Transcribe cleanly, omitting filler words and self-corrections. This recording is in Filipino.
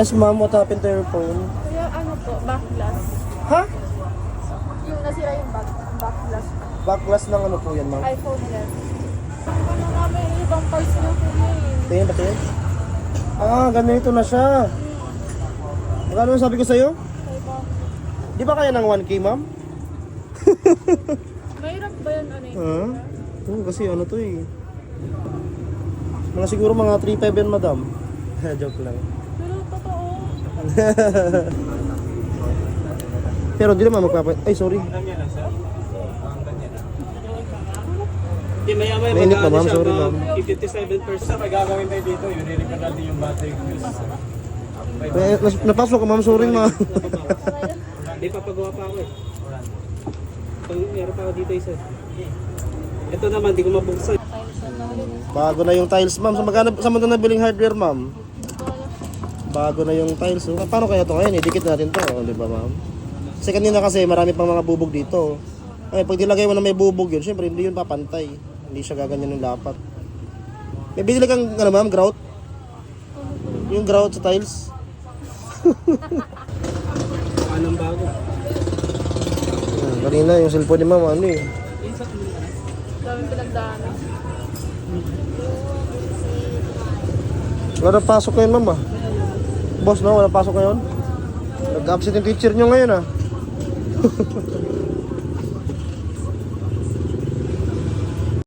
Yes, ma'am. What happened to your phone? Kuya, ano po, back glass. Ha? Yung nasira yung back glass. Back glass ng ano po yan, ma'am? iPhone 11. Ano namin, ibang parts niya kuya eh. Tingin ba tingin? Ah, ganito na siya. Magkano sabi ko sa'yo? Di ba kaya ng 1K, ma'am? Mahirap ba yan, ano Ha? Oo, kasi ano to eh. Mga siguro mga 3.5 yan, madam. Joke lang. Pero totoo. Pero di naman Ay, sorry. Hindi, maya-maya Mainit na, ma'am. siya, Sorry, ma'am. 57%. May gagawin tayo dito, yun, i-record natin yung battery use. Napasok ka, ma'am. Sorry, ma'am. Hindi, papagawa pa ako eh. Meron pa ako dito isa. Ito naman, di ko mabuksan. Bago na yung tiles, ma'am. Sa magkano sa mga nabiling hardware, ma'am? Bago na yung tiles. So, paano kaya ito ngayon? Idikit natin to, di ba, ma'am? Kasi kanina kasi marami pang mga bubog dito. Ay, pag nilagay mo na may bubog yun, syempre hindi yun papantay. Hindi siya gaganyan ng lapat. May binili kang, ano, ma'am, grout? Yung grout sa tiles? Anong bago? Kanina yung cellphone ni ma'am, ano eh. Daming pinagdaanan. Wala na pasok ngayon, ma'am, ah. Boss, no? Wala pasok ngayon? Nag-absent yung teacher nyo ngayon, ah.